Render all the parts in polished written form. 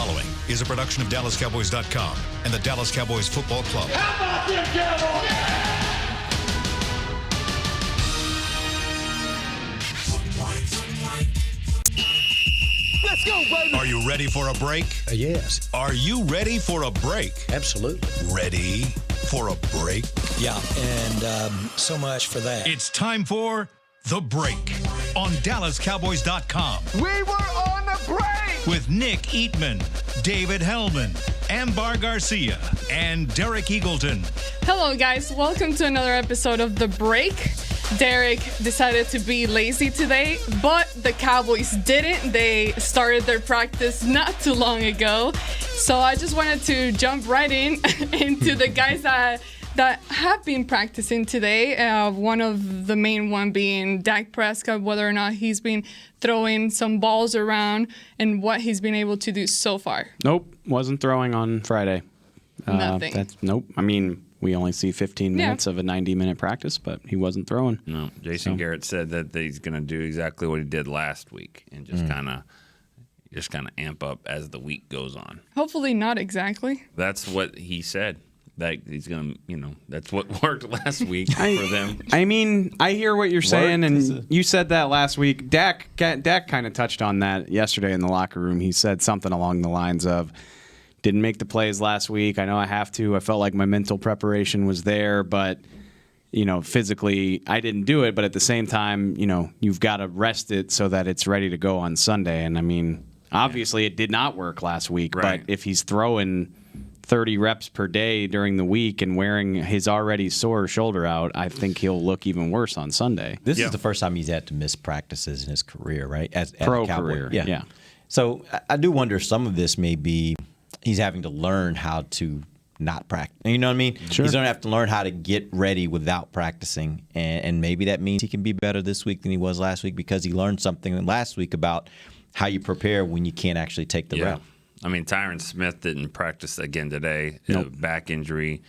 following is a production of DallasCowboys.com and the Dallas Cowboys Football Club. How about them Cowboys? Let's go, baby. Are you ready for a break? Yes. Are you ready for a break? Absolutely. Ready for a break? Yeah, and so much for that. It's time for The Break on DallasCowboys.com. We were on the break. With Nick Eatman, David Hellman, Ambar Garcia, and Derek Eagleton. Hello, guys. Welcome to another episode of The Break. Derek decided to be lazy today, but the Cowboys didn't. They started their practice not too long ago. So I just wanted to jump right into the guys that have been practicing today. One of the main one being Dak Prescott, whether or not he's been throwing some balls around and what he's been able to do so far. Nope, wasn't throwing on Friday. Nothing. Nope. I mean, we only see 15 minutes of a 90-minute practice, but he wasn't throwing. No, Jason Garrett said that he's going to do exactly what he did last week and just kind of amp up as the week goes on. Hopefully not exactly. That's what he said. That he's going to, that's what worked last week for them. I mean, I hear what you're saying, and you said that last week. Dak kind of touched on that yesterday in the locker room. He said something along the lines of, didn't make the plays last week. I know I have to. I felt like my mental preparation was there, but, physically I didn't do it. But at the same time, you've got to rest it so that it's ready to go on Sunday. And, I mean, obviously it did not work last week. Right. But if he's throwing 30 reps per day during the week and wearing his already sore shoulder out, I think he'll look even worse on Sunday. This is the first time he's had to miss practices in his career, right? As Pro a Cowboy. career, yeah. So I do wonder if some of this may be he's having to learn how to not practice. You know what I mean? Sure. He's going to have to learn how to get ready without practicing. And maybe that means he can be better this week than he was last week because he learned something last week about how you prepare when you can't actually take the rep. I mean, Tyron Smith didn't practice again today. Nope. Back injury.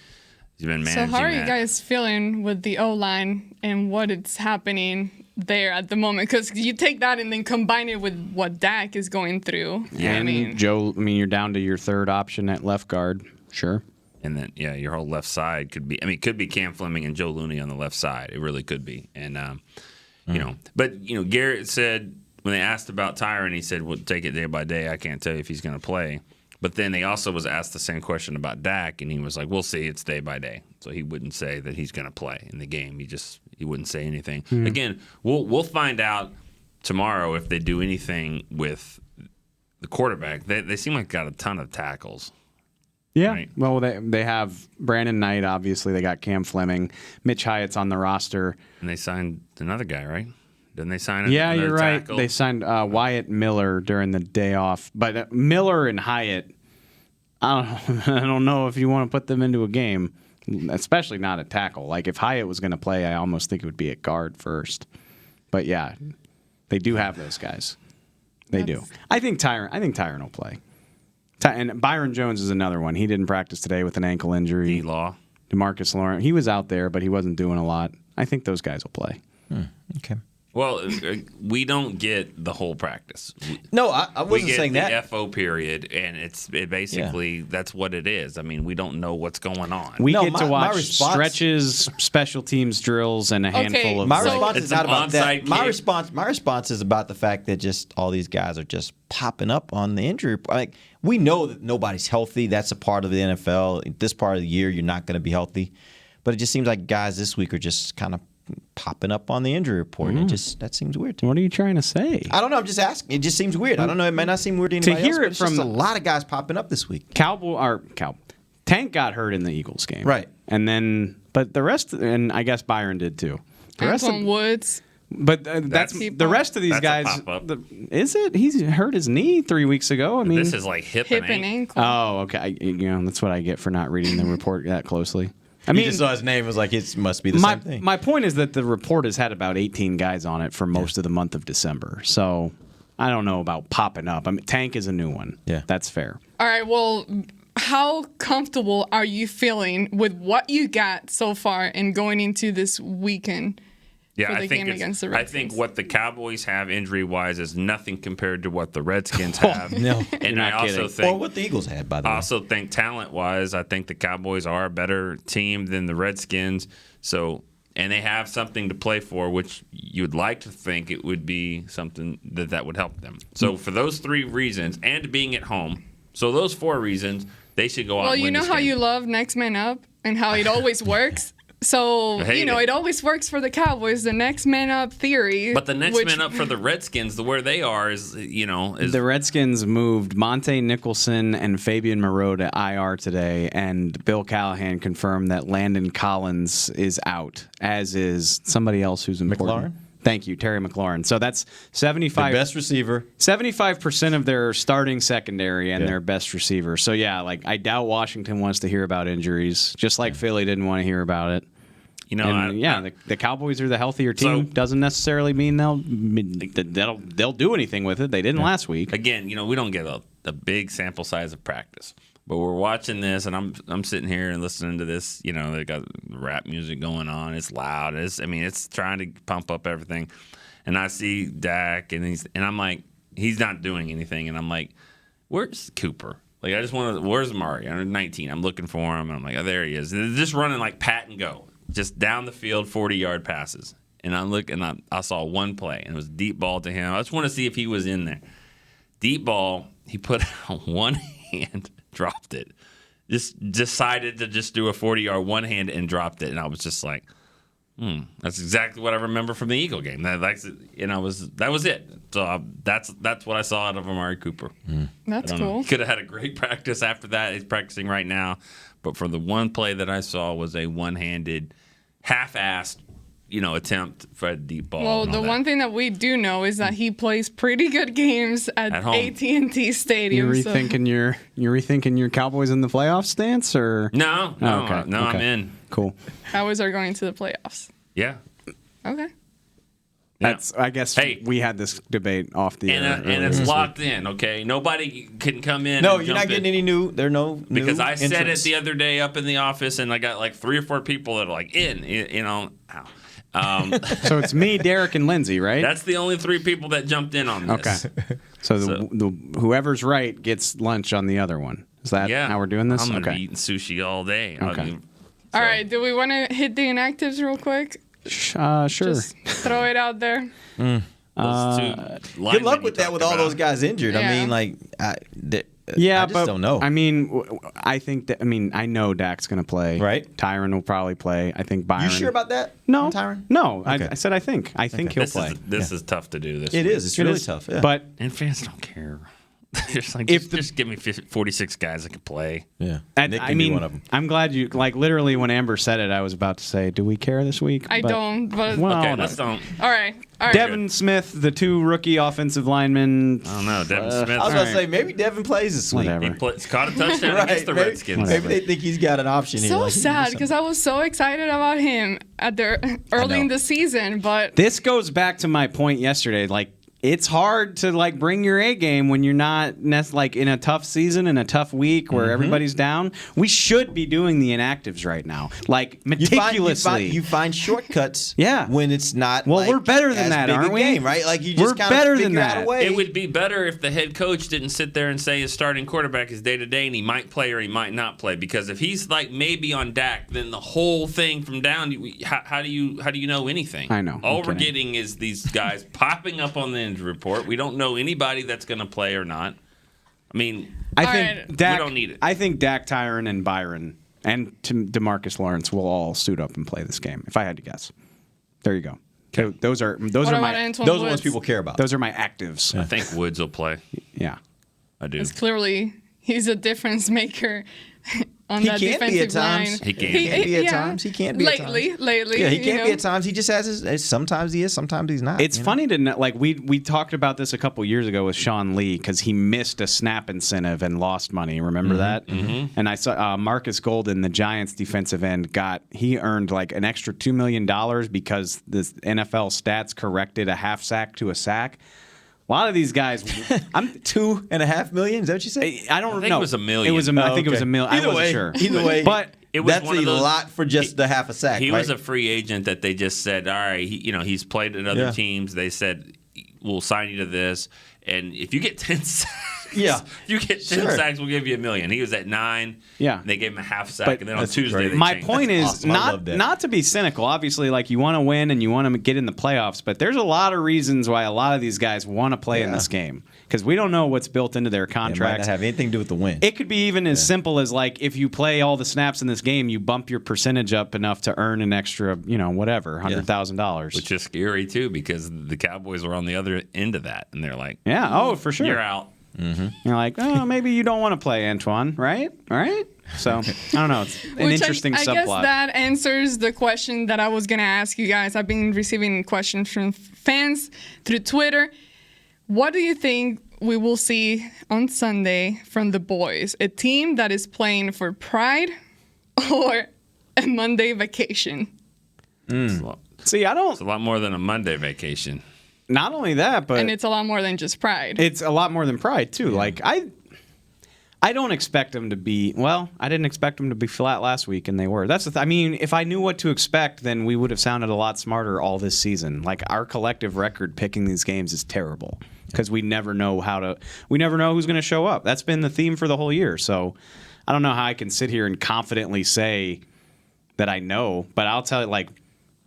He's been managing So how are you that. guys feeling with the O-line and what is happening there at the moment? Because you take that and then combine it with what Dak is going through. Yeah, Joe, you're down to your third option at left guard. Sure. And then, your whole left side could be. I mean, it could be Cam Fleming and Joe Looney on the left side. It really could be. And but Garrett said when they asked about Tyron, he said, "We'll take it day by day. I can't tell you if he's going to play." But then they also was asked the same question about Dak, and he was like, "We'll see. It's day by day." So he wouldn't say that he's going to play in the game. He wouldn't say anything. Again, we'll find out tomorrow if they do anything with the quarterback. They seem like got a ton of tackles. Yeah, right? Well, they have Brandon Knight, obviously. They got Cam Fleming. Mitch Hyatt's on the roster. And they signed another guy, right? Didn't they sign Yeah, another you're right. tackle? They signed Wyatt Miller during the day off. But Miller and Hyatt, I don't know if you want to put them into a game, especially not at tackle. Like, if Hyatt was going to play, I almost think it would be at guard first. But, yeah, they do have those guys. They do. I think Tyron will play. And Byron Jones is another one. He didn't practice today with an ankle injury. D-Law. DeMarcus Lawrence. He was out there, but he wasn't doing a lot. I think those guys will play. Okay. Well, we don't get the whole practice. No, I wasn't saying that. We get the FO period, and it basically that's what it is. I mean, we don't know what's going on. We No, get to my watch response- stretches, special teams drills, and a handful of. My So- response It's is not an about that. onside My response is about the fact that just all these guys are just popping up on the injury. Like, we know that nobody's healthy. That's a part of the NFL. This part of the year, you're not going to be healthy. But it just seems like guys this week are just kind of popping up on the injury report. And that seems weird to me. What are you trying to say? I don't know. I'm just asking. It just seems weird. I don't know. It may not seem weird to anybody hear else, it but it's just from- a lot of guys popping up this week. Tank got hurt in the Eagles game, Right. And then, but the rest, and I guess Byron did too. The rest Antoine Woods. But that's the rest of these That's a guys. pop-up. Is it? He's hurt his knee 3 weeks ago. I mean, This is like hip Hip and and ankle. ankle. oh, okay. That's what I get for not reading the report that closely. I mean, You just saw his name. It was like, it must be the my same thing. my point is that the report has had about 18 guys on it for most of the month of December. So I don't know about popping up. I mean, Tank is a new one. Yeah. That's fair. All right, well, how comfortable are you feeling with what you got so far and going into this weekend? Yeah, for the game against the I Redskins. think what the Cowboys have injury-wise is nothing compared to what the Redskins have. No. And You're I not also kidding. think Or what the Eagles had, by the I way. also think talent-wise, I think the Cowboys are a better team than the Redskins. So, and they have something to play for, which you would like to think it would be something that would help them. So, for those 3 reasons, and being at home, so those 4 reasons, they should go out. Well, and you win know this how game. you love Next Man Up and how it always works. So, I hate you know, it. it always works for the Cowboys, the next man up theory. But the next which- man up for the Redskins, where they are, is The Redskins moved Monte Nicholson and Fabian Moreau to IR today, and Bill Callahan confirmed that Landon Collins is out, as is somebody else who's important. McLaurin? Thank you, Terry McLaurin. So that's The 75. best receiver. 75% of their starting secondary and Yeah. their best receiver. So yeah, like I doubt Washington wants to hear about injuries, just like Philly didn't want to hear about it. And the Cowboys are the healthier team. So- Doesn't necessarily mean they'll do anything with it. They didn't last week. Again, we don't get a big sample size of practice, but we're watching this, and I'm sitting here and listening to this. They got rap music going on. It's loud. It's trying to pump up everything. And I see Dak, and I'm like, he's not doing anything, and I'm like, where's Cooper? Like, I just want to. Where's Murray? I'm 19. I'm looking for him, and I'm like, oh, there he is. And they're just running like pat and go, just down the field, 40-yard passes. And I'm looking, and I saw one play, and it was a deep ball to him. I just want to see if he was in there. Deep ball, he put out one hand, dropped it. Just decided to just do a 40-yard one hand and dropped it, and I was just like, that's exactly what I remember from the Eagle game. That was it. So that's what I saw out of Amari Cooper. That's I don't know. cool. He could have had a great practice after that. He's practicing right now, but for the one play that I saw was a one-handed, half-assed, attempt for a deep ball. Well, and all the that. one thing that we do know is that he plays pretty good games at At home. AT&T Stadium. You're so- rethinking your Cowboys in the playoff stance, or No, Oh, okay. no, I'm Okay. in. Cool. Cowboys are going to the playoffs. Yeah. Okay. That's. I guess Hey. we had this debate off the air. And earlier it's this locked in, okay? Nobody can come in. No, and you're jump not getting in. any new. There are no new Because I said it entrants. the other day up in the office, and I got like 3 or 4 people that are like in, So it's me, Derek, and Lindsay, right? That's the only 3 people that jumped in on this. Okay. So the whoever's right gets lunch on the other one. Is that Yeah. how we're doing this? I'm gonna Okay. be eating sushi all day. Okay. All right. Do we want to hit the inactives real quick? Sure. Just throw it out there. Good luck with that with all those guys injured. Yeah. I mean, like, I just but don't know. I mean, I think that. I mean, I know Dak's going to play. Right. Tyron will probably play. I think Byron. You sure about that? No, Tyron? No. Okay. I said I think. I think he'll play. This is tough to do. This It week. is. It's It really is. tough. Yeah. But And fans don't care. Just like, If just give me 46 guys that can play. yeah, And, Nick I can be mean, one of them. I'm glad you like literally when Amber said it, I was about to say, "Do we care this week?" I But- don't, but Well, Okay, no. let's don't. all right. All right. Devin Smith, the 2 rookie offensive linemen. I don't know. Devin Smith. I was going to Alright. say maybe Devin plays this week. Whatever. He caught a touchdown against the maybe, Redskins. Maybe they think he's got an option here. So like, he can do sad something. because I was so excited about him at the early in know. the season, but This goes back to my point yesterday. Like, it's hard to like bring your A game when you're not like in a tough season in a tough week where everybody's down. We should be doing the inactives right now, like meticulously. You find shortcuts. Yeah. When it's not. Well, like, we're better than as that, big a aren't we? Game, right? Like you just We're kind better of than figure out that. a way. It would be better if the head coach didn't sit there and say his starting quarterback is day to day and he might play or he might not play. Because if he's like maybe on Dak, then the whole thing from down. How do you know anything? I know. All I'm we're kidding. getting is these guys popping up on the injury report. We don't know anybody that's going to play or not. I mean, I All think right. Dak. We don't need it. I think Dak, Tyron, and Byron and DeMarcus Lawrence will all suit up and play this game. If I had to guess, there you go. Okay. Those are what my about Antoine Those are the Woods? ones people care about. those are my actives. I think Woods will play. Yeah. I do. It's clearly he's a difference maker on He that can be at defensive line. times. He can. He can be at yeah. times. He can't be at lately. times. Lately, Yeah, he you can't know? be at times. He just has his. Sometimes he is. Sometimes he's not. It's you know? funny to know, like we talked about this a couple years ago with Sean Lee because he missed a snap incentive and lost money. Remember that? Mm-hmm. And I saw Marcus Golden, the Giants defensive end, he earned like an extra $2 million because the NFL stats corrected a half sack to a sack. A lot of these guys, I'm $2.5 million. Is that what you said? I don't I think know. it was $1 million. I think it was okay. $1 million. Either I wasn't way- sure. either way, but That's one a of those, lot for just the half a sack. He right? was a free agent that they just said, all right, he's played at other teams. They said, we'll sign you to this. And if you get 10 sacks, if you get 10 sacks, we'll give you $1 million. He was at 9. Yeah. They gave him a half sack, and then on Tuesday great. they My changed. point That's is awesome. not to be cynical. Obviously, like you want to win and you want to get in the playoffs, but there's a lot of reasons why a lot of these guys want to play in this game because we don't know what's built into their It might contracts. not have anything to do with the win. It could be even as simple as like if you play all the snaps in this game, you bump your percentage up enough to earn an extra, whatever, $100,000. Which is scary, too, because the Cowboys were on the other end of that, and they're like, for sure. you're out. Mm-hmm. You're like, maybe you don't want to play Antoine, right? So I don't know. It's an interesting I subplot. guess that answers the question that I was gonna ask you guys. I've been receiving questions from fans through Twitter. What do you think we will see on Sunday from the boys? A team that is playing for pride or a Monday vacation? See, I don't. It's a lot more than a Monday vacation. Not only that, but And it's a lot more than just pride. it's a lot more than pride too. Like I don't expect them to be. Well, I didn't expect them to be flat last week, and they were. That's the. I mean, if I knew what to expect, then we would have sounded a lot smarter all this season. Like our collective record picking these games is terrible because we never know We never know who's going to show up. That's been the theme for the whole year. So I don't know how I can sit here and confidently say that I know, but I'll tell you, like.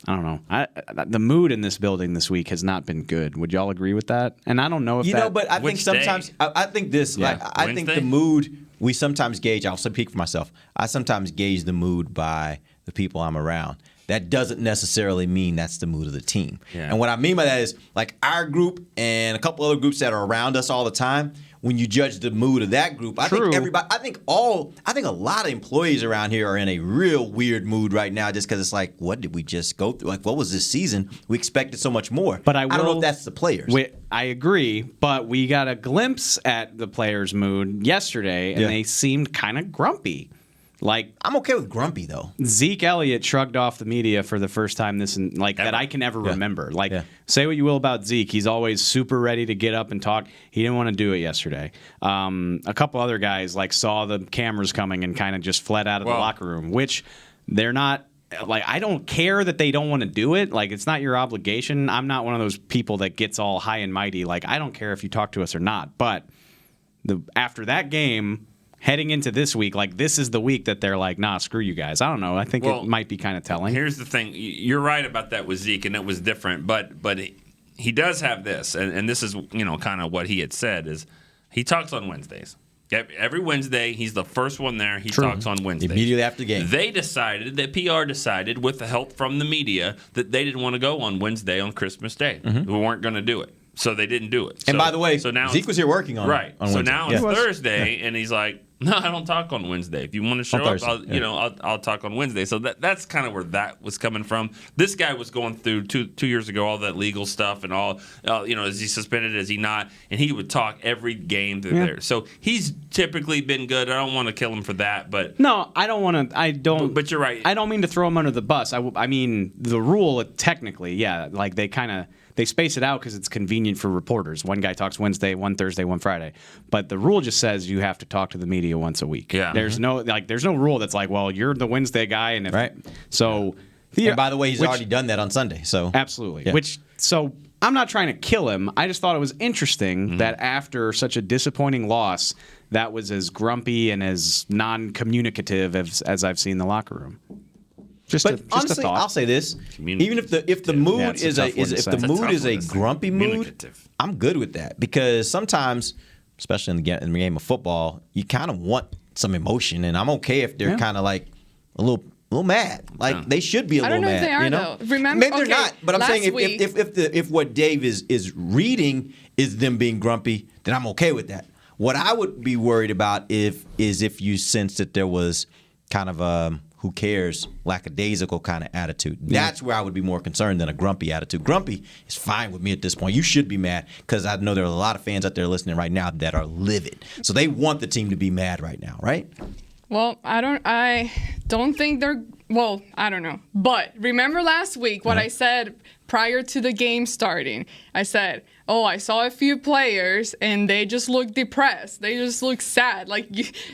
I don't know. The mood in this building this week has not been good. Would y'all agree with that? And I don't know if but I think sometimes I think this. Yeah. Like I think the mood we sometimes gauge. I'll speak for myself. I sometimes gauge the mood by the people I'm around. That doesn't necessarily mean that's the mood of the team. Yeah. And what I mean by that is like our group and a couple other groups that are around us all the time. When you judge the mood of that group, I think everybody. I think a lot of employees around here are in a real weird mood right now, just because it's like, what did we just go through? Like, what was this season? We expected so much more. But I don't know if that's the players. I agree, but we got a glimpse at the players' mood yesterday, and they seemed kind of grumpy. Like I'm okay with grumpy though. Zeke Elliott shrugged off the media for the first time that I can ever remember. Like say what you will about Zeke, he's always super ready to get up and talk. He didn't want to do it yesterday. A couple other guys saw the cameras coming and kind of just fled out of the locker room, which they're not. Like I don't care that they don't want to do it. Like it's not your obligation. I'm not one of those people that gets all high and mighty. Like I don't care if you talk to us or not. But after that game. Heading into this week, this is the week that they're like, nah, screw you guys. I don't know. I think it might be kind of telling. Here's the thing. You're right about that with Zeke, and it was different. But he does have this, and this is kind of what he had said is he talks on Wednesdays. Every Wednesday, he's the first one there. He talks on Wednesdays. Immediately after the game. They decided, that PR decided, with the help from the media, that they didn't want to go on Wednesday on Christmas Day. We weren't going to do it. So they didn't do it. And by the way, Zeke was here working on it. Right. On so Wednesday. now it's Thursday, and he's like, no, I don't talk on Wednesday. If you want to show up, I'll talk on Wednesday. So that's kind of where that was coming from. This guy was going through 2 years ago all that legal stuff and all, is he suspended, is he not? And he would talk every game through there. So he's typically been good. I don't want to kill him for that, but no, I don't want to. I don't. But you're right. I don't mean to throw him under the bus. I mean the rule technically, they space it out because it's convenient for reporters. One guy talks Wednesday, one Thursday, one Friday. But the rule just says you have to talk to the media once a week. Yeah. There's no rule that's like, well, you're the Wednesday guy, and right. So. And by the way, he's already done that on Sunday. So absolutely. Yeah. I'm not trying to kill him. I just thought it was interesting that after such a disappointing loss, that was as grumpy and as non-communicative as I've seen the locker room. But honestly, I'll say this: even if the mood is a grumpy mood, I'm good with that because sometimes, especially in the game of football, you kind of want some emotion, and I'm okay if they're kind of like a little mad. Like they should be a little mad. I don't know if they are though. Remember, maybe they're not, but I'm saying if what Dave is reading is them being grumpy, then I'm okay with that. What I would be worried about is if you sense that there was kind of a who cares, lackadaisical kind of attitude. That's where I would be more concerned than a grumpy attitude. Grumpy is fine with me at this point. You should be mad because I know there are a lot of fans out there listening right now that are livid. So they want the team to be mad right now, right? Well, I don't think they're. Well, I don't know. But remember last week what I said prior to the game starting? I said, oh, I saw a few players and they just look depressed. They just look sad. Like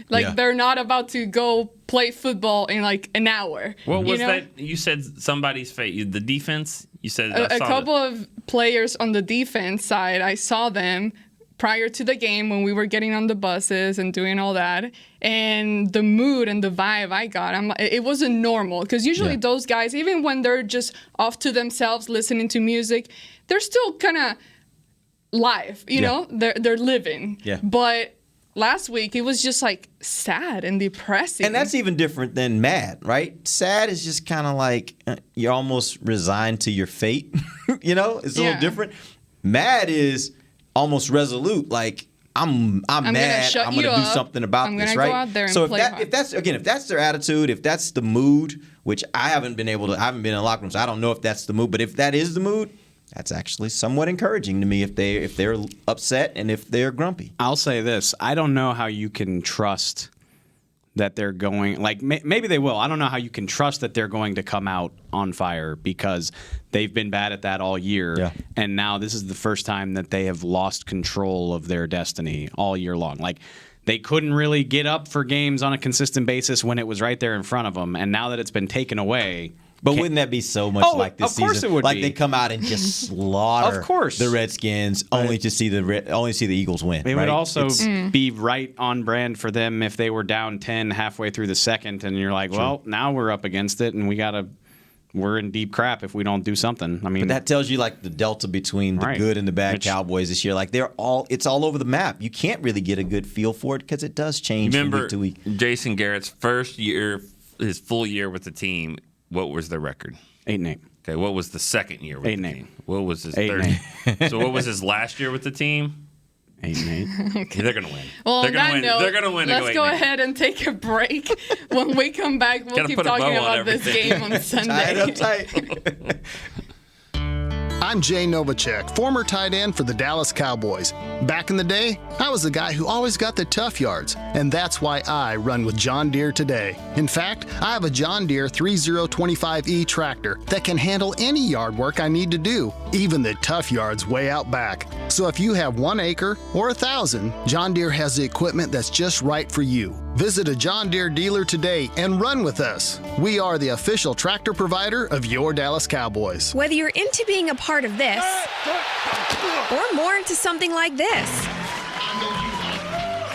they're not about to go play football in like an hour. What was that? You said somebody's face. The defense? You said a couple of players on the defense side, I saw them prior to the game when we were getting on the buses and doing all that, and the mood and the vibe I got, it wasn't normal, because usually those guys, even when they're just off to themselves listening to music, they're still kind of live, you know, they're living. Yeah. But last week it was just like sad and depressing. And that's even different than mad, right? Sad is just kind of like you're almost resigned to your fate. You know, it's a little different. Mad is almost resolute, like I'm mad. I'm going to do something about this, right? Go out there and so if that's their attitude, if that's the mood, which I haven't been in the locker room, so I don't know if that's the mood. But if that is the mood, that's actually somewhat encouraging to me. If they're upset and if they're grumpy, I'll say this: I don't know how you can trust that they're going, like, maybe they will. I don't know how you can trust that they're going to come out on fire, because they've been bad at that all year. Yeah. And now this is the first time that they have lost control of their destiny all year long. Like, they couldn't really get up for games on a consistent basis when it was right there in front of them. And now that it's been taken away. But wouldn't that be so much like this season? Of course it would be. They come out and just slaughter the Redskins, only to see the Eagles win. It would also be right on brand for them if they were down 10 halfway through the second, and you're like, well, now we're up against it, and we're in deep crap if we don't do something. I mean, but that tells you like the delta between the good and the bad Cowboys this year. Like it's all over the map. You can't really get a good feel for it because it does change from week to week. Jason Garrett's first year, his full year with the team. What was their record? 8-8. Okay, what was the second year with the team? What was his 8-8. So what was his last year with the team? 8-8. Okay. They're going to win. Well, they're going to win. They're going to win. Let's go ahead and take a break. When we come back, we'll keep talking about this game on Sunday. Tie it up tight. I'm Jay Novacek, former tight end for the Dallas Cowboys. Back in the day, I was the guy who always got the tough yards, and that's why I run with John Deere today. In fact, I have a John Deere 3025E tractor that can handle any yard work I need to do, even the tough yards way out back. So if you have 1 acre or 1,000, John Deere has the equipment that's just right for you. Visit a John Deere dealer today and run with us. We are the official tractor provider of your Dallas Cowboys. Whether you're into being a part of this or more into something like this,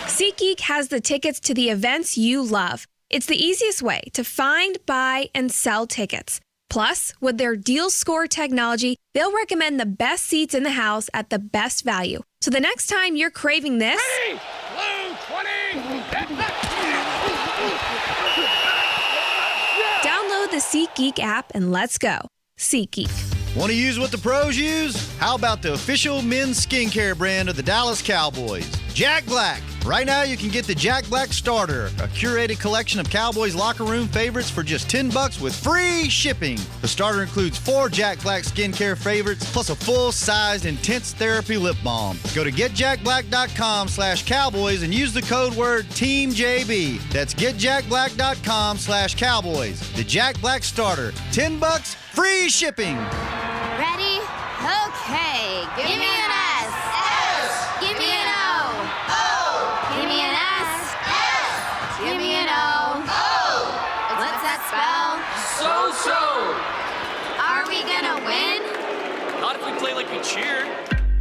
SeatGeek has the tickets to the events you love. It's the easiest way to find, buy, and sell tickets. Plus, with their deal score technology, they'll recommend the best seats in the house at the best value. So the next time you're craving this, Ready? Blue 20! download the SeatGeek app and let's go. SeatGeek. Want to use what the pros use? How about the official men's skincare brand of the Dallas Cowboys, Jack Black? Right now, you can get the Jack Black Starter, a curated collection of Cowboys locker room favorites for just $10 with free shipping. The starter includes 4 Jack Black skincare favorites, plus a full-sized intense therapy lip balm. Go to getjackblack.com/Cowboys and use the code word TEAMJB. That's getjackblack.com/Cowboys. The Jack Black Starter, $10, free shipping. Ready? Okay. Give me an S. S. Give me an O. O. Give me an S. S. Give me an O. O. What's that spell? So. Are we gonna win? Not if we play like we cheer.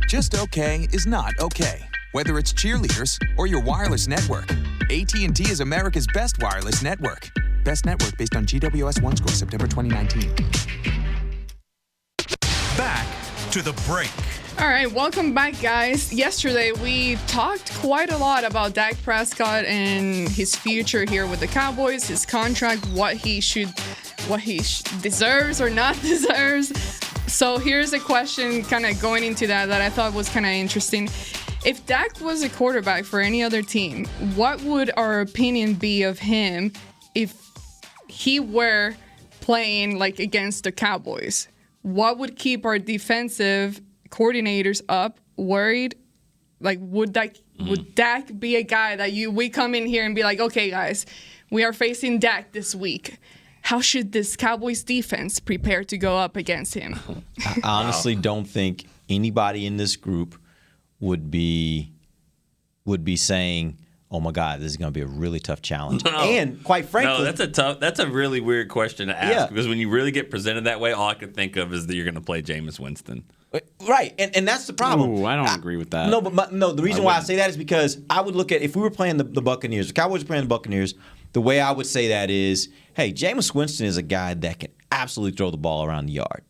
Just okay is not okay. Whether it's cheerleaders or your wireless network, AT&T is America's best wireless network. Best network based on GWS One score September 2019. Back to the break. All right, welcome back, guys. Yesterday, we talked quite a lot about Dak Prescott and his future here with the Cowboys, his contract, what he deserves or not deserves. So here's a question kind of going into that I thought was kind of interesting. If Dak was a quarterback for any other team, what would our opinion be of him if he were playing like against the Cowboys? What would keep our defensive coordinators up, worried? Like, would Dak be a guy that we come in here and be like, okay, guys, we are facing Dak this week. How should this Cowboys defense prepare to go up against him? I honestly don't think anybody in this group would be saying, "Oh my God, this is going to be a really tough challenge." No. And quite frankly, that's a really weird question to ask because when you really get presented that way, all I could think of is that you're going to play Jameis Winston. Right, and that's the problem. Ooh, I don't agree with that. No, but the reason why I say that is because I would look at if we were playing the Buccaneers, the Cowboys were playing the Buccaneers. The way I would say that is, hey, Jameis Winston is a guy that can absolutely throw the ball around the yard.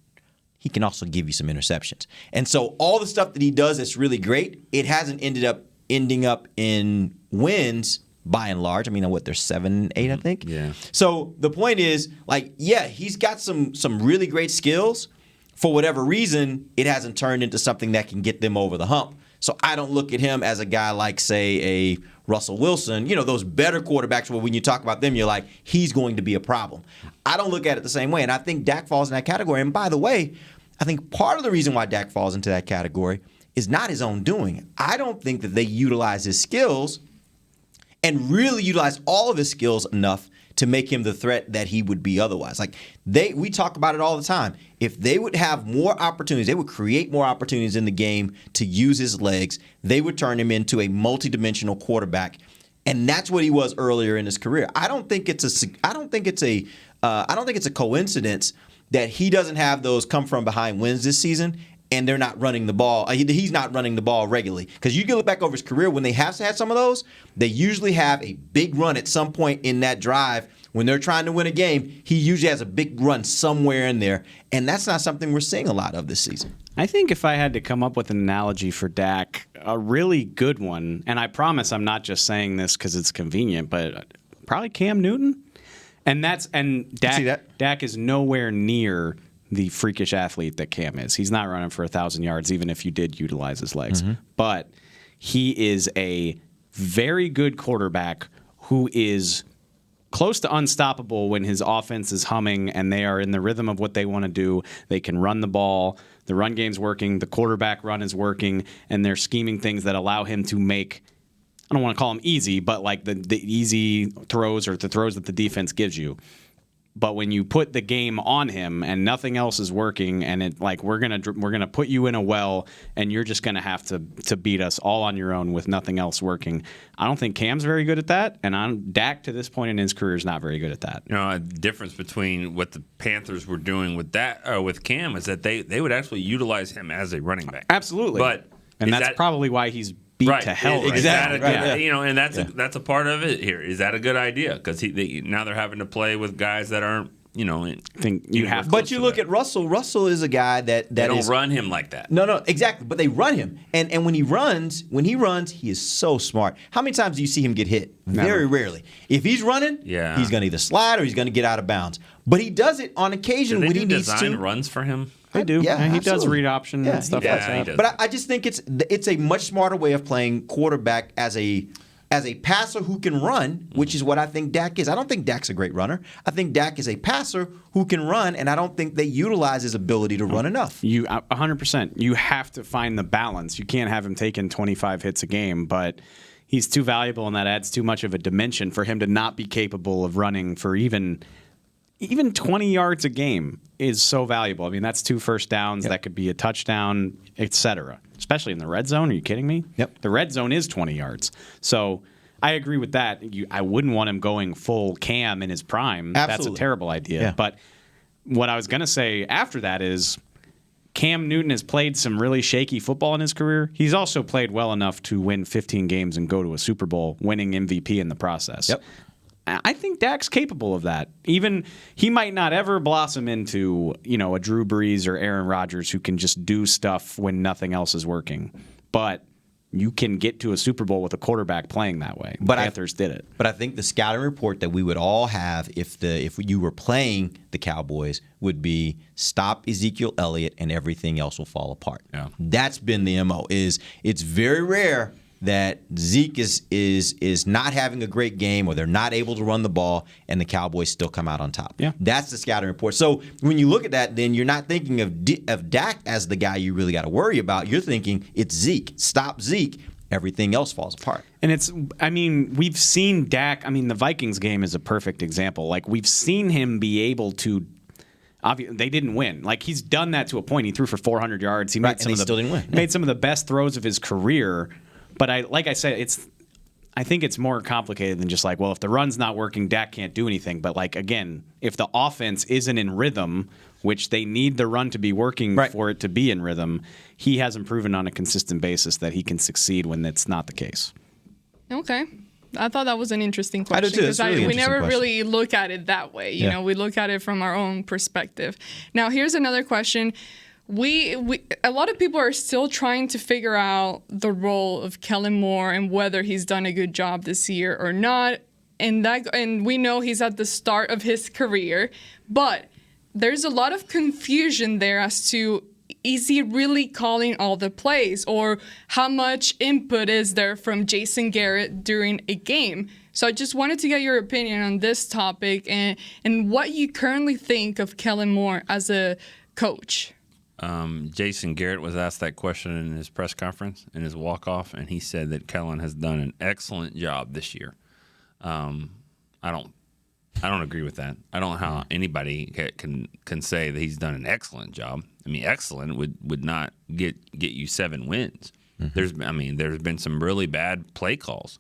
He can also give you some interceptions, and so all the stuff that he does that's really great, it hasn't ending up in wins by and large. I mean, they're 7-8, I think. Yeah. So the point is, he's got some really great skills. For whatever reason, it hasn't turned into something that can get them over the hump. So I don't look at him as a guy like, say, a Russell Wilson, those better quarterbacks where when you talk about them, you're like, he's going to be a problem. I don't look at it the same way, and I think Dak falls in that category. And by the way, I think part of the reason why Dak falls into that category is not his own doing. I don't think that they utilize his skills and really utilize all of his skills enough to make him the threat that he would be otherwise. We talk about it all the time. If they would have more opportunities, they would create more opportunities in the game to use his legs, they would turn him into a multidimensional quarterback. And that's what he was earlier in his career. I don't think it's a coincidence that he doesn't have those come from behind wins this season. And they're not running the ball. He's not running the ball regularly. Because you can look back over his career, when they have had some of those, they usually have a big run at some point in that drive. When they're trying to win a game, he usually has a big run somewhere in there. And that's not something we're seeing a lot of this season. I think if I had to come up with an analogy for Dak, a really good one, and I promise I'm not just saying this because it's convenient, but probably Cam Newton. Dak is nowhere near the freakish athlete that Cam is. He's not running for 1,000 yards, even if you did utilize his legs. Mm-hmm. But he is a very good quarterback who is close to unstoppable when his offense is humming and they are in the rhythm of what they want to do. They can run the ball. The run game's working. The quarterback run is working. And they're scheming things that allow him to make, I don't want to call them easy, but the easy throws or the throws that the defense gives you. But when you put the game on him and nothing else is working, and we're gonna put you in a well, and you're just gonna have to beat us all on your own with nothing else working. I don't think Cam's very good at that, and Dak to this point in his career is not very good at that. A difference between what the Panthers were doing with Cam is that they would actually utilize him as a running back. Absolutely, and that's probably why he's beat to hell. Right? Exactly. And that's a part of it here. Is that a good idea? Because now they're having to play with guys that aren't, think you have. But you look at Russell. Russell is a guy that they don't run him like that. No, exactly. But they run him, and when he runs, he is so smart. How many times do you see him get hit? Never. Very rarely. If he's running, he's going to either slide or he's going to get out of bounds. But he does it on occasion when he needs to. Do they design runs for him? They do. Yeah, he does read option and stuff like that. But I just think it's a much smarter way of playing quarterback as a passer who can run, which is what I think Dak is. I don't think Dak's a great runner. I think Dak is a passer who can run, and I don't think they utilize his ability to run enough. 100%. You have to find the balance. You can't have him taking 25 hits a game, but he's too valuable, and that adds too much of a dimension for him to not be capable of running for even 20 yards a game is so valuable. I mean, that's 2 first downs. Yep. That could be a touchdown, etc. Especially in the red zone. Are you kidding me? Yep. The red zone is 20 yards. So I agree with that. I wouldn't want him going full Cam in his prime. Absolutely. That's a terrible idea. Yeah. But what I was going to say after that is Cam Newton has played some really shaky football in his career. He's also played well enough to win 15 games and go to a Super Bowl, winning MVP in the process. Yep. I think Dak's capable of that. Even he might not ever blossom into, a Drew Brees or Aaron Rodgers who can just do stuff when nothing else is working. But you can get to a Super Bowl with a quarterback playing that way. The Panthers did it. But I think the scouting report that we would all have if you were playing the Cowboys would be stop Ezekiel Elliott and everything else will fall apart. Yeah. That's been the MO. It's very rare that Zeke is not having a great game or they're not able to run the ball and the Cowboys still come out on top. Yeah. That's the scouting report. So when you look at that, then you're not thinking of Dak as the guy you really got to worry about. You're thinking it's Zeke. Stop Zeke. Everything else falls apart. And we've seen Dak. The Vikings game is a perfect example. We've seen him be able to They didn't win. Like, he's done that to a point. He threw for 400 yards. He made still didn't win. Made some of the best throws of his career. But I think it's more complicated than just like, well, if the run's not working, Dak can't do anything. But like, again, if the offense isn't in rhythm, which they need the run to be working for it to be in rhythm, he hasn't proven on a consistent basis that he can succeed when that's not the case. Okay. I thought that was an interesting question. I do too. It's a really we interesting never question. really look at it that way. You know, we look at it from our own perspective. Now, here's another question. A lot of people are still trying to figure out the role of Kellen Moore and whether he's done a good job this year or not. And we know he's at the start of his career, but there's a lot of confusion there as to, is he really calling all the plays, or how much input is there from Jason Garrett during a game? So I just wanted to get your opinion on this topic and what you currently think of Kellen Moore as a coach. Jason Garrett was asked that question in his press conference, in his walk-off, and he said that Kellen has done an excellent job this year. I don't agree with that. I don't know how anybody can say that he's done an excellent job. I mean, excellent would not get you 7 wins. Mm-hmm. There's been some really bad play calls.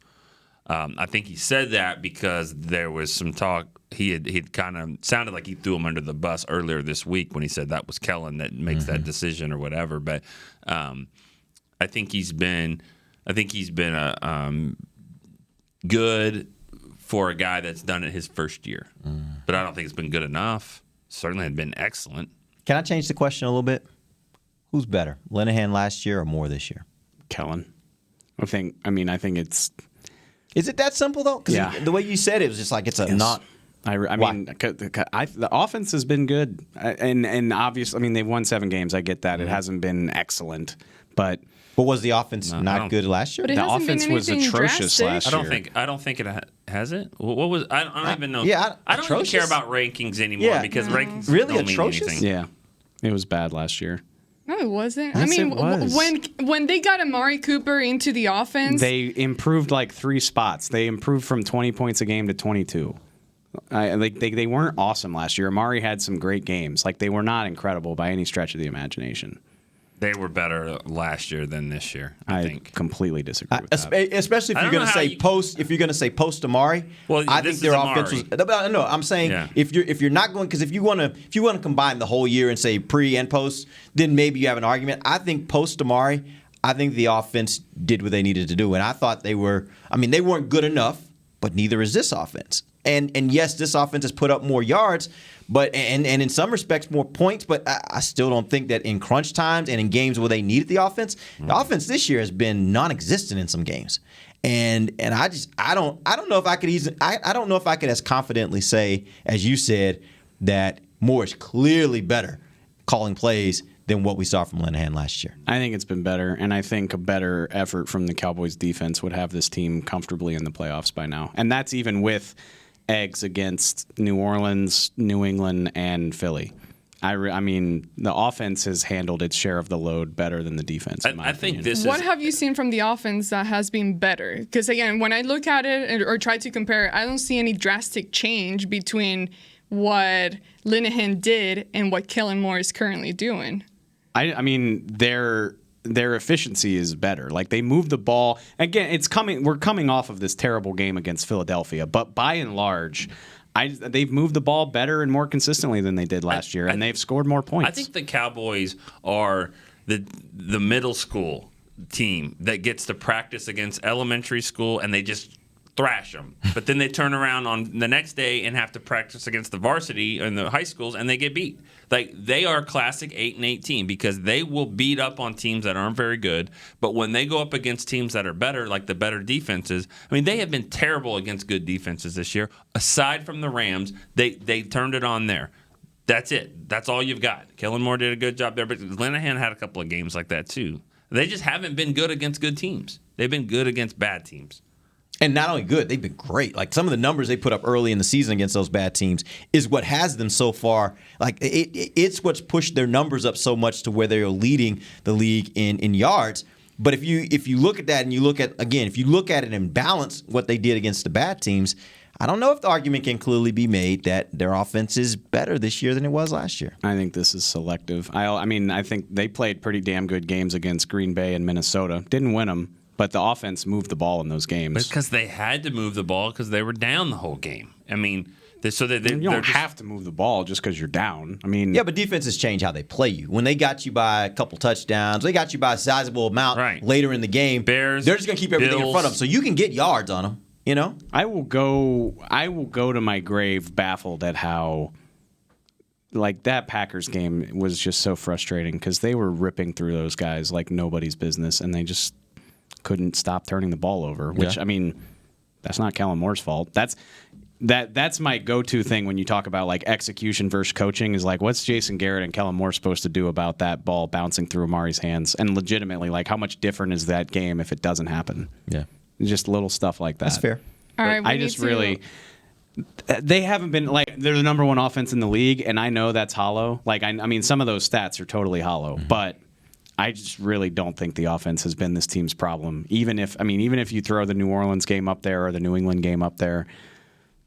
I think he said that because there was some talk. He'd kind of sounded like he threw him under the bus earlier this week when he said that was Kellen that makes that decision or whatever. But I think he's been good for a guy that's done it his first year. But I don't think it's been good enough. Certainly had been excellent. Can I change the question a little bit? Who's better, Linehan last year or Moore this year? Kellen. I think it's. Is it that simple though? Because the way you said it was just like it's a not. The offense has been good, and obviously, they've won 7 games. I get that it hasn't been excellent, but was the offense not good last year? But the offense was atrocious last year. I don't think it has it. What was? I don't even know. Yeah, I don't even care about rankings anymore because rankings really don't atrocious. Mean anything. Yeah, it was bad last year. No, it wasn't. Yes, it was. When they got Amari Cooper into the offense, they improved like 3 spots. They improved from 20 points a game to 22. They weren't awesome last year. Amari had some great games. Like, they were not incredible by any stretch of the imagination. They were better last year than this year. I think completely disagree with that. Especially if you're going to say post. If you're going to say post Amari, I think their offense was. No, I'm saying if you're not going, because if you want to combine the whole year and say pre and post, then maybe you have an argument. I think post Amari, I think the offense did what they needed to do, and I thought they were. They weren't good enough, but neither is this offense. And yes, this offense has put up more yards, but and in some respects more points. But I still don't think that in crunch times and in games where they needed the offense this year has been non-existent in some games. And I don't know if I could as confidently say as you said that Moore is clearly better calling plays than what we saw from Linehan last year. I think it's been better, and I think a better effort from the Cowboys defense would have this team comfortably in the playoffs by now. And that's even with eggs against New Orleans, New England, and Philly. The offense has handled its share of the load better than the defense. I think What have you seen from the offense that has been better? Because again, when I look at it or try to compare it, I don't see any drastic change between what Linehan did and what Kellen Moore is currently doing. Their efficiency is better. Like, they move the ball. Again, we're coming off of this terrible game against Philadelphia, but by and large, they've moved the ball better and more consistently than they did last year, and they've scored more points. I think the Cowboys are the middle school team that gets to practice against elementary school, and they just thrash them. But then they turn around on the next day and have to practice against the varsity and the high schools, and they get beat. Like, they are a classic 8-8 team because they will beat up on teams that aren't very good. But when they go up against teams that are better, like the better defenses, they have been terrible against good defenses this year. Aside from the Rams, they turned it on there. That's it. That's all you've got. Kellen Moore did a good job there, but Linehan had a couple of games like that too. They just haven't been good against good teams. They've been good against bad teams. And not only good, they've been great. Like, some of the numbers they put up early in the season against those bad teams is what has them so far. Like, it's what's pushed their numbers up so much to where they're leading the league in yards. But if you look at that and you look at, again, if you look at it in balance, what they did against the bad teams, I don't know if the argument can clearly be made that their offense is better this year than it was last year. I think this is selective. I think they played pretty damn good games against Green Bay and Minnesota. Didn't win them, but the offense moved the ball in those games. Because they had to move the ball because they were down the whole game. I mean, you don't have to move the ball just because you're down. Yeah, but defenses change how they play you. When they got you by a couple touchdowns, they got you by a sizable amount later in the game. Bears, they're just going to keep everything in front of them, so you can get yards on them. You know, I will go to my grave baffled at how, like, that Packers game was just so frustrating because they were ripping through those guys like nobody's business, and they just couldn't stop turning the ball over. Which, I mean, that's not Kellen Moore's fault. That's my go-to thing when you talk about like execution versus coaching is like, what's Jason Garrett and Kellen Moore supposed to do about that ball bouncing through Amari's hands? And legitimately, like, how much different is that game if it doesn't happen? Yeah. Just little stuff like that. That's fair. All right, they haven't been like they're the number one offense in the league, and I know that's hollow. Like I mean, some of those stats are totally hollow, but I just really don't think the offense has been this team's problem. Even if you throw the New Orleans game up there or the New England game up there,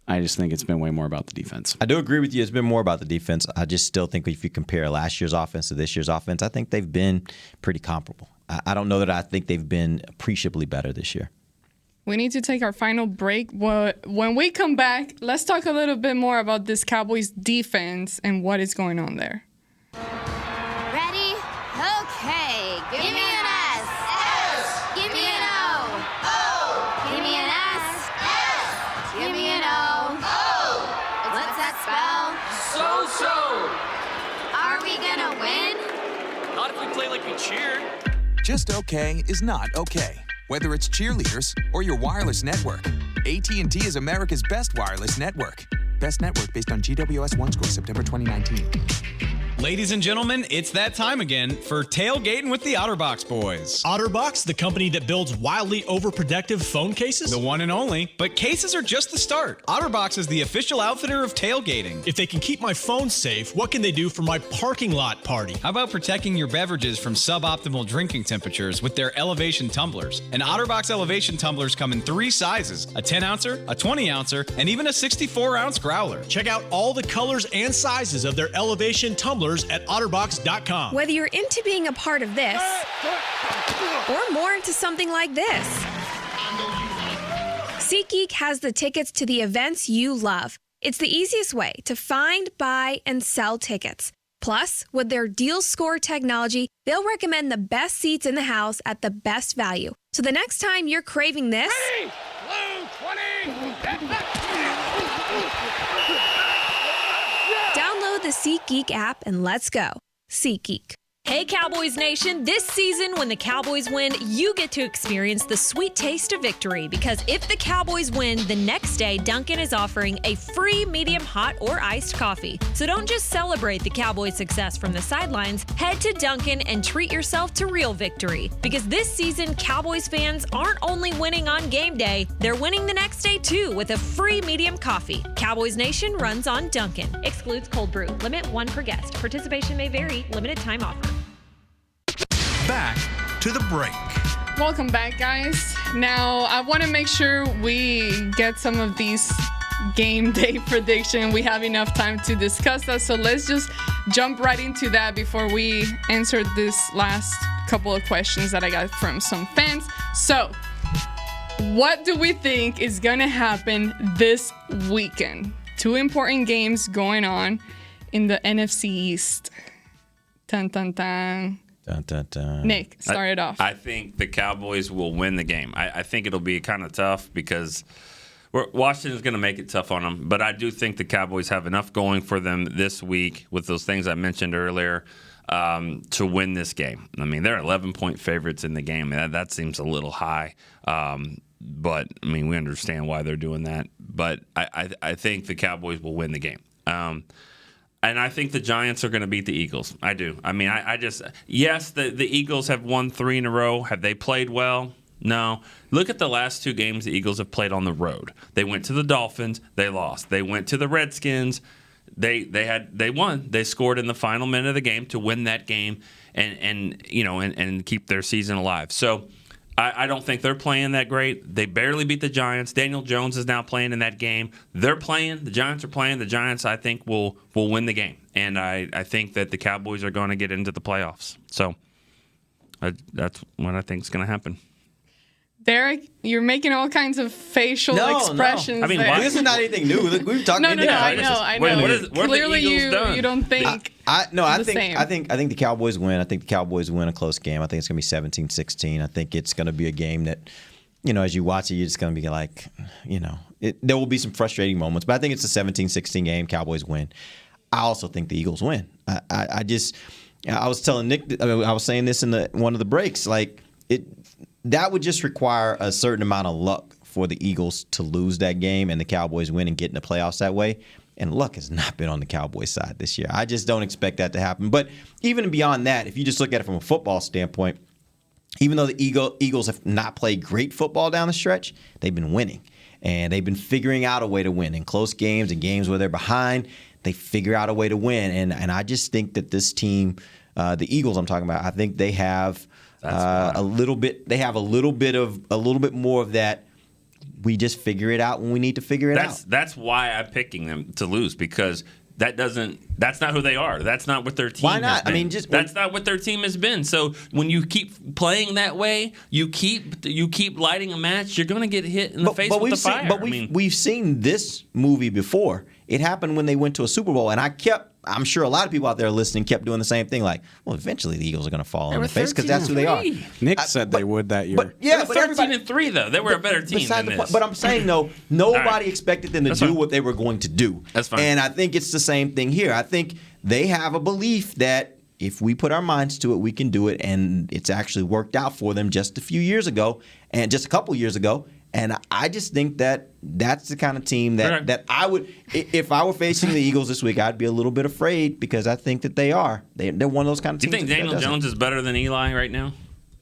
I just think it's been way more about the defense. I do agree with you. It's been more about the defense. I just still think if you compare last year's offense to this year's offense, I think they've been pretty comparable. I don't know that I think they've been appreciably better this year. We need to take our final break. When we come back, let's talk a little bit more about this Cowboys defense and what is going on there. Ready? Okay. Give me an S. S. Give me an O. O. Give me an S. S. Give me an O. O. What's that spell? So. Are we gonna win? Not if we play like we cheer. Just okay is not okay. Whether it's cheerleaders or your wireless network, AT&T is America's best wireless network. Best network based on GWS 1 score September 2019. Ladies and gentlemen, it's that time again for Tailgating with the OtterBox Boys. OtterBox, the company that builds wildly overprotective phone cases? The one and only. But cases are just the start. OtterBox is the official outfitter of tailgating. If they can keep my phone safe, what can they do for my parking lot party? How about protecting your beverages from suboptimal drinking temperatures with their elevation tumblers? And OtterBox elevation tumblers come in 3 sizes: a 10-ouncer, a 20-ouncer, and even a 64-ounce growler. Check out all the colors and sizes of their elevation tumblers at otterbox.com. Whether you're into being a part of this or more into something like this, SeatGeek has the tickets to the events you love. It's the easiest way to find, buy, and sell tickets. Plus, with their deal score technology, they'll recommend the best seats in the house at the best value. So the next time you're craving this, Ready? Blue 20. download the SeatGeek app and let's go. SeatGeek. Hey Cowboys Nation, this season when the Cowboys win, you get to experience the sweet taste of victory because if the Cowboys win, the next day Dunkin' is offering a free medium hot or iced coffee. So don't just celebrate the Cowboys' success from the sidelines, head to Dunkin' and treat yourself to real victory because this season Cowboys fans aren't only winning on game day, they're winning the next day too with a free medium coffee. Cowboys Nation runs on Dunkin'. Excludes cold brew. Limit 1 per guest. Participation may vary. Limited time offer. Back to the break. Welcome back, guys. Now, I want to make sure we get some of these game day prediction. We have enough time to discuss that, so let's just jump right into that before we answer this last couple of questions that I got from some fans. So, what do we think is going to happen this weekend? 2 important games going on in the NFC East. Dun, dun, dun. Dun, dun, dun. Nick, start it off. I think the Cowboys will win the game. I think it'll be kind of tough because Washington's going to make it tough on them. But I do think the Cowboys have enough going for them this week with those things I mentioned earlier to win this game. I mean, they're 11-point favorites in the game. That seems a little high. But, I mean, we understand why they're doing that. But I think the Cowboys will win the game. And I think the Giants are going to beat the Eagles. I do. I mean, yes, the Eagles have won 3 in a row. Have they played well? No. Look at the last 2 games the Eagles have played on the road. They went to the Dolphins. They lost. They went to the Redskins. They won. They scored in the final minute of the game to win that game and keep their season alive. So I don't think they're playing that great. They barely beat the Giants. Daniel Jones is now playing in that game. They're playing. The Giants are playing. The Giants, I think, will win the game. And I think that the Cowboys are going to get into the playoffs. So that's what I think is going to happen. Derek, you're making all kinds of facial expressions. I mean, this is not anything new. We've talked. No, I know. What Clearly, the Eagles done? You don't think. I think the Cowboys win. I think the Cowboys win a close game. I think it's going to be 17-16. I think it's going to be a game that, as you watch it, you're just going to be like, there will be some frustrating moments. But I think it's a 17-16 game. Cowboys win. I also think the Eagles win. I was telling Nick. I was saying this in one of the breaks. Like that would just require a certain amount of luck for the Eagles to lose that game and the Cowboys win and get in the playoffs that way. And luck has not been on the Cowboys side this year. I just don't expect that to happen. But even beyond that, if you just look at it from a football standpoint, even though the Eagles have not played great football down the stretch, they've been winning. And they've been figuring out a way to win in close games and games where they're behind. They figure out a way to win. And I just think that this team, the Eagles I'm talking about, I think they have a little bit more of that. We just figure it out when we need to figure it out. That's why I'm picking them to lose, because that's not who they are. That's not what their team Why not? has been. I mean, that's not what their team has been. So when you keep playing that way, you keep lighting a match, you're going to get hit in the face with the fire. We've seen this movie before. It happened when they went to a Super Bowl, and I'm sure a lot of people out there listening kept doing the same thing. Like, well, eventually the Eagles are going to fall on the face because that's who they are. Nick said they would that year. But 13-3 though. They were a better team than this. But I'm saying though, nobody expected them to do what they were going to do. That's fine. And I think it's the same thing here. I think they have a belief that if we put our minds to it, we can do it, and it's actually worked out for them just a couple years ago. And I just think that that's the kind of team that I would, if I were facing the Eagles this week, I'd be a little bit afraid because I think that they are. They're one of those kind of teams. Do you think Daniel Jones is better than Eli right now?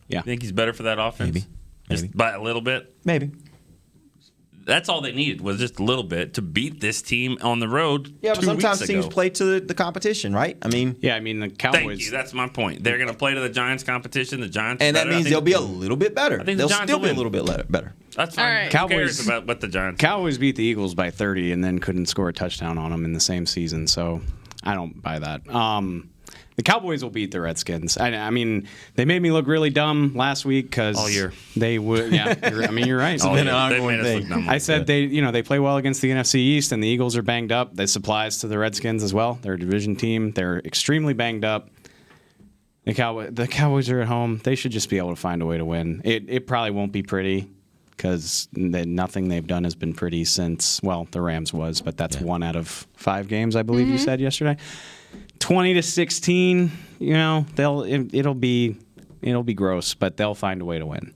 Yeah. You think he's better for that offense? Maybe. Just by a little bit? Maybe. That's all they needed was just a little bit to beat this team on the road. Yeah, but sometimes teams play to the competition, right? I mean, the Cowboys. Thank you. That's my point. They're going to play to the Giants' competition. The Giants, and that means they'll be a little bit better. I think they'll the Giants still be a little bit better. That's fine. All right. Who cares about what the Giants? Cowboys beat the Eagles by 30 and then couldn't score a touchdown on them in the same season. So I don't buy that. The Cowboys will beat the Redskins. I mean, they made me look really dumb last week because all year they would. Yeah, you're right. It's been an ongoing thing. I said they play well against the NFC East, and the Eagles are banged up. They supplies to the Redskins as well. They're a division team. They're extremely banged up. The Cowboys are at home. They should just be able to find a way to win. It probably won't be pretty because nothing they've done has been pretty since, well, the Rams was, but that's 1 out of 5 games, I believe you said yesterday. 20-16, it'll be gross, but they'll find a way to win.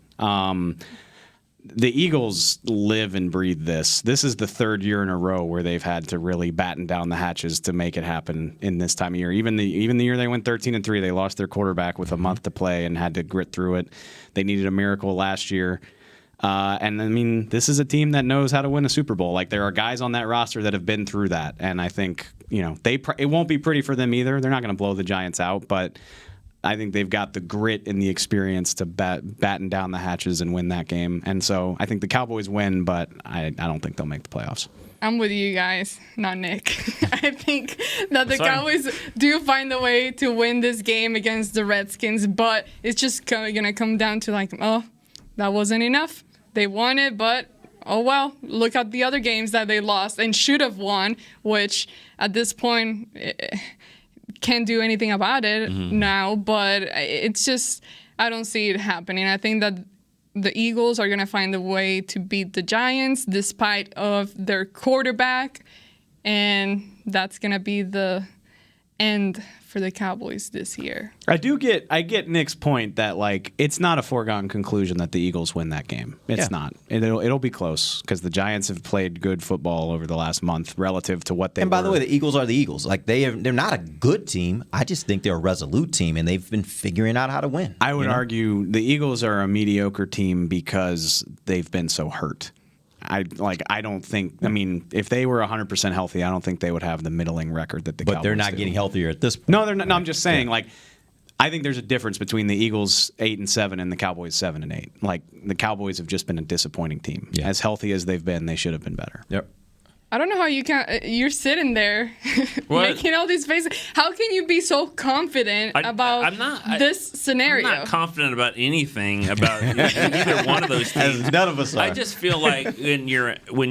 The Eagles live and breathe this. This is the 3rd year in a row where they've had to really batten down the hatches to make it happen in this time of year. Even the year they went 13-3, they lost their quarterback with a month to play and had to grit through it. They needed a miracle last year. And I mean, this is a team that knows how to win a Super Bowl. Like, there are guys on that roster that have been through that, and I think it won't be pretty for them either. They're not going to blow the Giants out, but I think they've got the grit and the experience to batten down the hatches and win that game. And so I think the Cowboys win, but I don't think they'll make the playoffs. I'm with you guys, not Nick. I think that the Cowboys do find a way to win this game against the Redskins, but it's just going to come down to that wasn't enough. They won it, but oh well. Look at the other games that they lost and should have won, which at this point can't do anything about it now. But it's just, I don't see it happening. I think that the Eagles are going to find a way to beat the Giants despite of their quarterback, and that's going to be the end for the Cowboys this year. I get Nick's point that it's not a foregone conclusion that the Eagles win that game. It's not. It'll be close because the Giants have played good football over the last month relative to what they. And by the way, the Eagles are the Eagles. They're not a good team. I just think they're a resolute team, and they've been figuring out how to win. I would argue the Eagles are a mediocre team because they've been so hurt. I don't think. I mean, if they were 100% healthy, I don't think they would have the middling record that the Cowboys But they're not do. getting healthier at this point. No, they're not. No, I'm just saying, I think there's a difference between the Eagles 8-7 and the Cowboys 7-8. Like, the Cowboys have just been a disappointing team. Yeah. As healthy as they've been, they should have been better. Yep. I don't know how you can. You're sitting there making all these faces. How can you be so confident about this scenario? I'm not confident about anything about either one of those teams. As none of us are. I just feel like when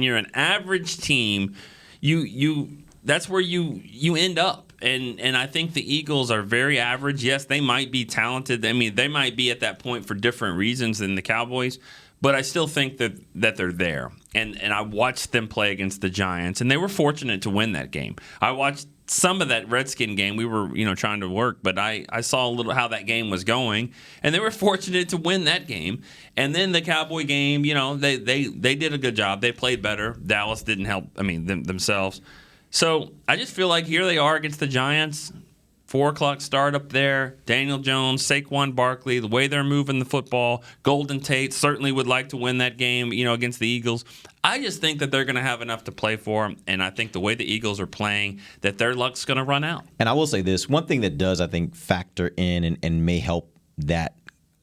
you're an average team, you that's where you end up. And I think the Eagles are very average. Yes, they might be talented. I mean, they might be at that point for different reasons than the Cowboys. But I still think that they're there. And I watched them play against the Giants, and they were fortunate to win that game. I watched some of that Redskin game. We were, trying to work, but I saw a little how that game was going, and they were fortunate to win that game. And then the Cowboy game, they did a good job. They played better. Dallas didn't help, themselves. So I just feel like here they are against the Giants. 4 o'clock start up there. Daniel Jones, Saquon Barkley, the way they're moving the football. Golden Tate certainly would like to win that game, against the Eagles. I just think that they're going to have enough to play for, and I think the way the Eagles are playing, that their luck's going to run out. And I will say this, one thing that does, I think, factor in and may help that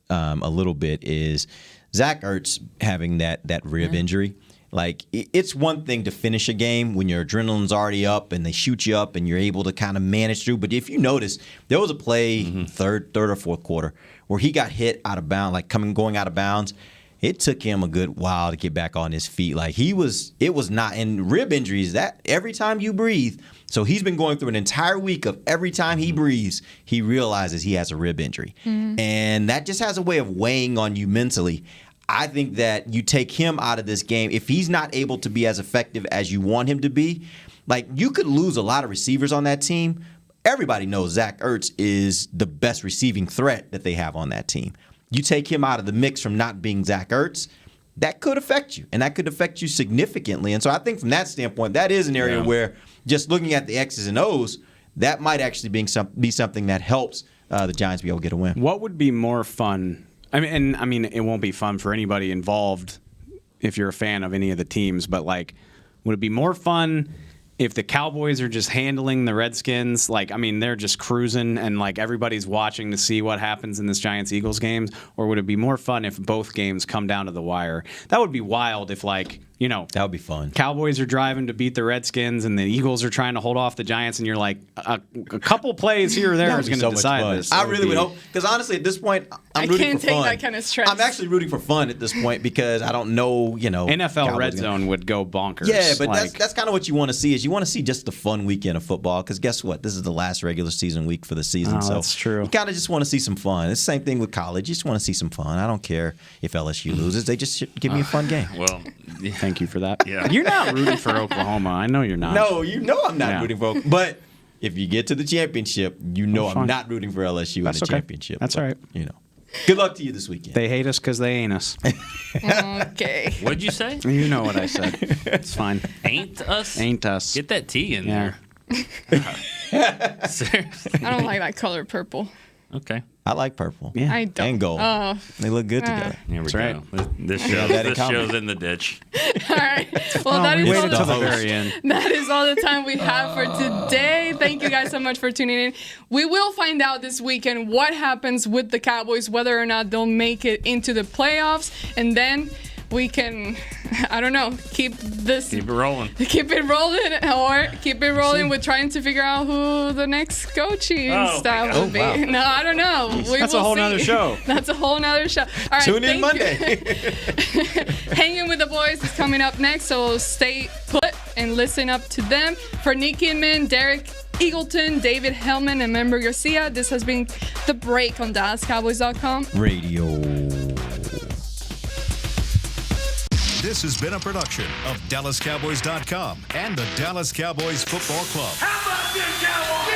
a little bit is Zach Ertz having that rib injury. Like, it's one thing to finish a game when your adrenaline's already up and they shoot you up and you're able to kind of manage through. But if you notice, there was a play third or fourth quarter where he got hit out of bounds, like going out of bounds. It took him a good while to get back on his feet. Like, it was not. And rib injuries, that every time you breathe. So he's been going through an entire week of every time he breathes, he realizes he has a rib injury. And that just has a way of weighing on you mentally. I think that you take him out of this game. If he's not able to be as effective as you want him to be, like, you could lose a lot of receivers on that team. Everybody knows Zach Ertz is the best receiving threat that they have on that team. You take him out of the mix from not being Zach Ertz, that could affect you, and that could affect you significantly. And so I think from that standpoint, that is an area where just looking at the X's and O's, that might actually be something that helps the Giants be able to get a win. What would be more fun? I mean, it won't be fun for anybody involved if you're a fan of any of the teams, but, like, would it be more fun if the Cowboys are just handling the Redskins? Like, I mean, they're just cruising and, like, everybody's watching to see what happens in this Giants-Eagles game? Or would it be more fun if both games come down to the wire? That would be wild if, like, that would be fun. Cowboys are driving to beat the Redskins and the Eagles are trying to hold off the Giants, and you're like, a couple plays here or there is going to decide this. I really would hope, because honestly, at this point, I'm rooting for fun. I can't take that kind of stress. I'm actually rooting for fun at this point because I don't know, NFL Cowboys Red Zone would go bonkers. Yeah, but that's kind of what you want to see. Is you want to see just the fun weekend of football, because guess what? This is the last regular season week for the season. So that's true. You kind of just want to see some fun. It's the same thing with college. You just want to see some fun. I don't care if LSU loses. They just give me a fun game. Well, thank you for that. Yeah. You're not rooting for Oklahoma. I know you're not. No, I'm not rooting for Oklahoma. But if you get to the championship, I'm not rooting for LSU in the championship. That's all right. Good luck to you this weekend. They hate us because they ain't us. Okay. What'd you say? You know what I said. It's fine. Ain't us? Ain't us. Get that T in there. Seriously. I don't like that color purple. Okay. I like purple. Yeah. I don't. And gold. They look good together. Here we That's go. right. This show's in the ditch. All right. Well, that is all the very end. That is all the time we have for today. Thank you guys so much for tuning in. We will find out this weekend what happens with the Cowboys, whether or not they'll make it into the playoffs, and then we can, I don't know, keep it rolling. Keep it rolling with trying to figure out who the next coaching staff will be. Wow. No, I don't know. That's a whole nother show. That's a whole nother show. All right, tune in Monday. Hanging with the Boys is coming up next, so stay put and listen up to them. For Nick Inman, Derek Eagleton, David Hellman, and Member Garcia, this has been The Break on DallasCowboys.com Radio. This has been a production of DallasCowboys.com and the Dallas Cowboys Football Club. How about this, Cowboys?